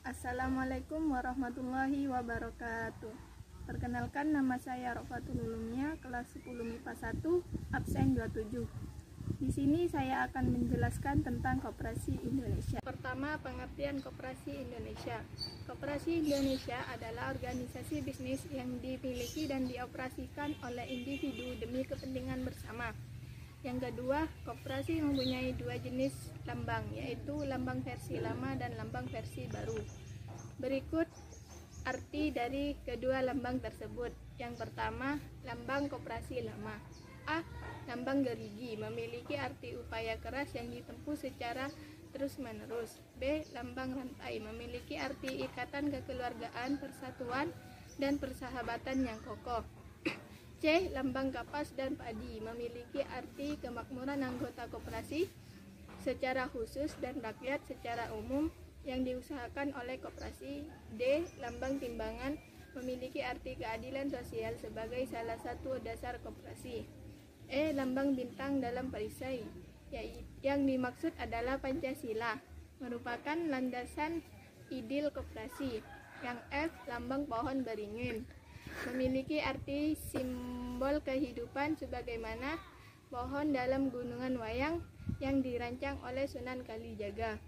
Assalamualaikum warahmatullahi wabarakatuh. Perkenalkan, nama saya Rofatul Ulumnya, kelas 10 MIPA 1, absen 27. Di sini saya akan menjelaskan tentang Koperasi Indonesia. Pertama, pengertian Koperasi Indonesia. Koperasi Indonesia adalah organisasi bisnis yang dimiliki dan dioperasikan oleh individu demi kepentingan bersama. Yang kedua, koperasi mempunyai dua jenis lambang, yaitu lambang versi lama dan lambang versi baru. Berikut arti dari kedua lambang tersebut. Yang pertama, lambang koperasi lama. A. Lambang gerigi, memiliki arti upaya keras yang ditempuh secara terus-menerus. B. Lambang rantai, memiliki arti ikatan kekeluargaan, persatuan, dan persahabatan yang kokoh. C. Lambang kapas dan padi, memiliki arti kemakmuran anggota koperasi secara khusus dan rakyat secara umum yang diusahakan oleh koperasi. D. Lambang timbangan, memiliki arti keadilan sosial sebagai salah satu dasar koperasi. E. Lambang bintang dalam perisai, yang dimaksud adalah Pancasila, merupakan landasan ideal koperasi. Yang F. Lambang pohon beringin, memiliki arti simbol kehidupan sebagaimana pohon dalam gunungan wayang yang dirancang oleh Sunan Kalijaga.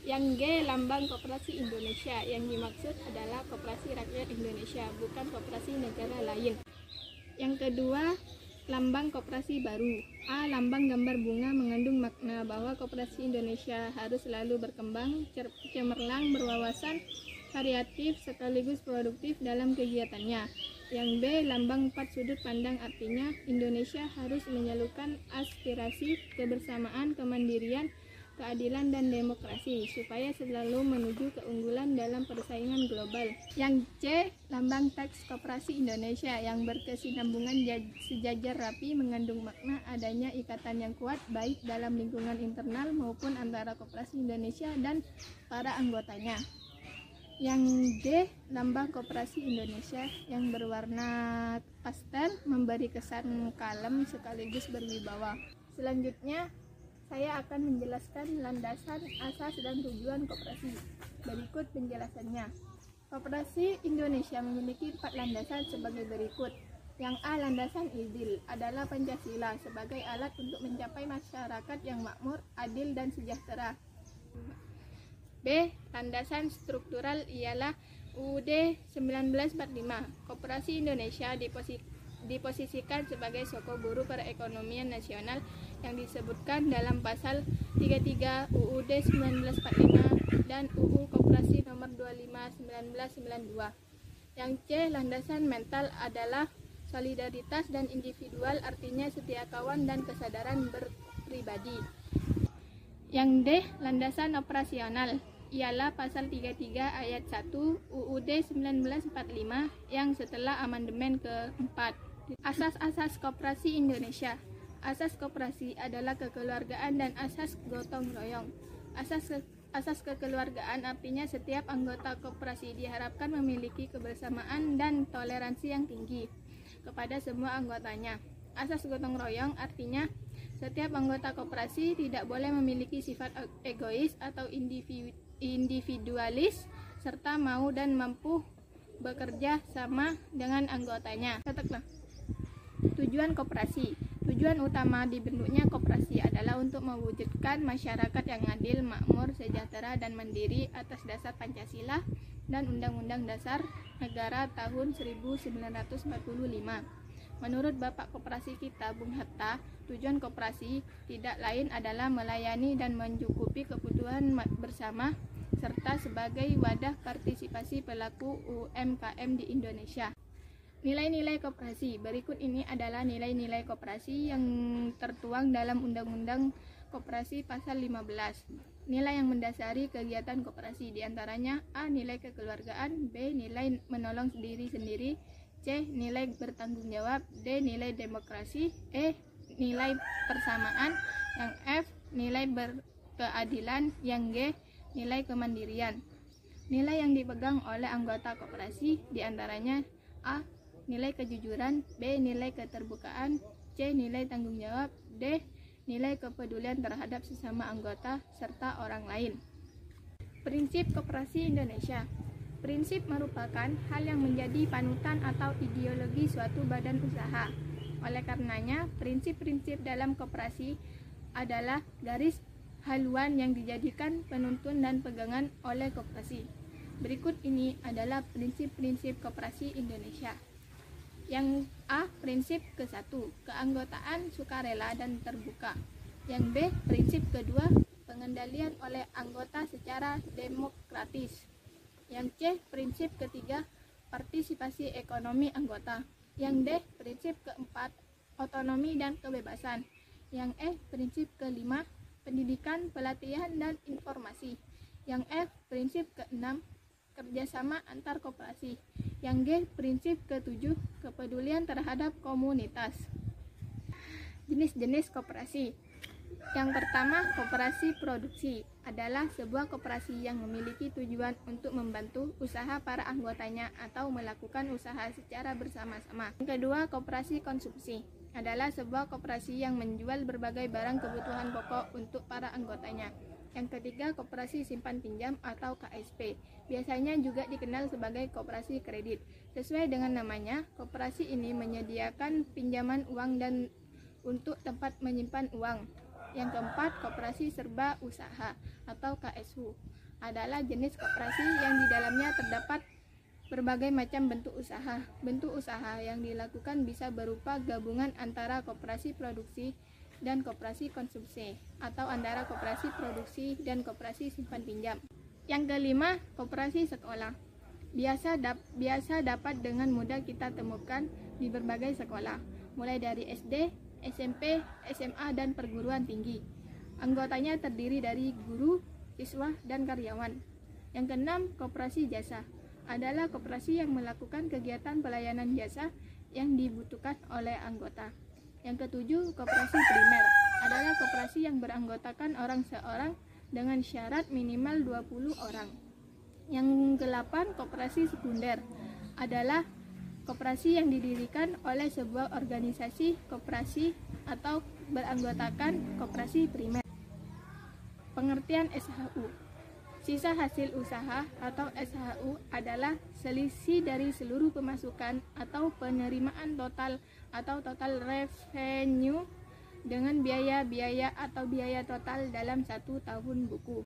Yang G. Lambang Koperasi Indonesia, yang dimaksud adalah Koperasi Rakyat Indonesia, bukan koperasi negara lain. Yang kedua, lambang koperasi baru. A. Lambang gambar bunga, mengandung makna bahwa koperasi Indonesia harus selalu berkembang, cemerlang, berwawasan, variatif, sekaligus produktif dalam kegiatannya. Yang B. Lambang empat sudut pandang, artinya Indonesia harus menyalurkan aspirasi, kebersamaan, kemandirian, keadilan, dan demokrasi supaya selalu menuju keunggulan dalam persaingan global. Yang C. Lambang teks koperasi Indonesia, yang berkesinambungan sejajar rapi, mengandung makna adanya ikatan yang kuat baik dalam lingkungan internal maupun antara koperasi Indonesia dan para anggotanya. Yang D. Lambang Koperasi Indonesia, yang berwarna pastel, memberi kesan kalem sekaligus berwibawa. Selanjutnya, saya akan menjelaskan landasan, asas, dan tujuan koperasi. Berikut penjelasannya. Koperasi Indonesia memiliki 4 landasan sebagai berikut. Yang A. Landasan ideal adalah Pancasila sebagai alat untuk mencapai masyarakat yang makmur, adil, dan sejahtera. B. Landasan struktural ialah UUD 1945. Koperasi Indonesia diposisikan sebagai soko buru perekonomian nasional yang disebutkan dalam pasal 33 UUD 1945 dan UU Koperasi nomor 25 1992. Yang C. Landasan mental adalah solidaritas dan individual, artinya setia kawan dan kesadaran berpribadi. Yang D. Landasan operasional ialah pasal 33 ayat 1 UUD 1945 yang setelah amandemen ke-4. Asas-asas koperasi Indonesia. Asas koperasi adalah kekeluargaan dan asas gotong royong. Asas kekeluargaan artinya setiap anggota koperasi diharapkan memiliki kebersamaan dan toleransi yang tinggi kepada semua anggotanya. Asas gotong royong artinya setiap anggota koperasi tidak boleh memiliki sifat egois atau individualis serta mau dan mampu bekerja sama dengan anggotanya. Tujuan koperasi. Tujuan utama dibentuknya koperasi adalah untuk mewujudkan masyarakat yang adil, makmur, sejahtera, dan mandiri atas dasar Pancasila dan Undang-Undang Dasar Negara tahun 1945. Menurut Bapak Koperasi kita, Bung Hatta, tujuan koperasi tidak lain adalah melayani dan mencukupi kebutuhan bersama serta sebagai wadah partisipasi pelaku UMKM di Indonesia. Nilai-nilai koperasi. Berikut ini adalah nilai-nilai koperasi yang tertuang dalam Undang-Undang Koperasi pasal 15. Nilai yang mendasari kegiatan koperasi diantaranya A. Nilai kekeluargaan, B. Nilai menolong diri sendiri, C. Nilai bertanggung jawab, D. Nilai demokrasi, E. Nilai persamaan, yang F. Nilai berkeadilan, yang G. Nilai kemandirian. Nilai yang dipegang oleh anggota koperasi diantaranya A. Nilai kejujuran, B. Nilai keterbukaan, C. Nilai tanggung jawab, D. Nilai kepedulian terhadap sesama anggota serta orang lain. Prinsip Koperasi Indonesia. Prinsip merupakan hal yang menjadi panutan atau ideologi suatu badan usaha. Oleh karenanya, prinsip-prinsip dalam koperasi adalah garis haluan yang dijadikan penuntun dan pegangan oleh koperasi. Berikut ini adalah prinsip-prinsip koperasi Indonesia. Yang A. Prinsip ke-1, keanggotaan sukarela dan terbuka. Yang B. Prinsip kedua, pengendalian oleh anggota secara demokratis. Yang C. Prinsip ketiga, partisipasi ekonomi anggota. Yang D. Prinsip keempat, otonomi dan kebebasan. Yang E. Prinsip kelima, pendidikan, pelatihan, dan informasi. Yang F. Prinsip keenam, kerjasama antar koperasi. Yang G. Prinsip ketujuh, kepedulian terhadap komunitas. Jenis-jenis koperasi. Yang pertama, koperasi produksi adalah sebuah koperasi yang memiliki tujuan untuk membantu usaha para anggotanya atau melakukan usaha secara bersama-sama. Yang kedua, koperasi konsumsi adalah sebuah koperasi yang menjual berbagai barang kebutuhan pokok untuk para anggotanya. Yang ketiga, koperasi simpan pinjam atau KSP, biasanya juga dikenal sebagai koperasi kredit. Sesuai dengan namanya, koperasi ini menyediakan pinjaman uang dan untuk tempat menyimpan uang. Yang keempat, koperasi serba usaha atau KSU adalah jenis koperasi yang di dalamnya terdapat berbagai macam bentuk usaha. Bentuk usaha yang dilakukan bisa berupa gabungan antara koperasi produksi dan koperasi konsumsi atau antara koperasi produksi dan koperasi simpan pinjam. Yang kelima, koperasi sekolah. Biasa dapat dengan mudah kita temukan di berbagai sekolah, mulai dari SD, SMP, SMA, dan perguruan tinggi. Anggotanya terdiri dari guru, siswa, dan karyawan. Yang keenam, koperasi jasa adalah koperasi yang melakukan kegiatan pelayanan jasa yang dibutuhkan oleh anggota. Yang ketujuh, koperasi primer adalah koperasi yang beranggotakan orang seorang dengan syarat minimal 20 orang. Yang ke-8, koperasi sekunder adalah koperasi yang didirikan oleh sebuah organisasi koperasi atau beranggotakan koperasi primer. Pengertian SHU. Sisa hasil usaha atau SHU adalah selisih dari seluruh pemasukan atau penerimaan total atau total revenue dengan biaya-biaya atau biaya total dalam satu tahun buku.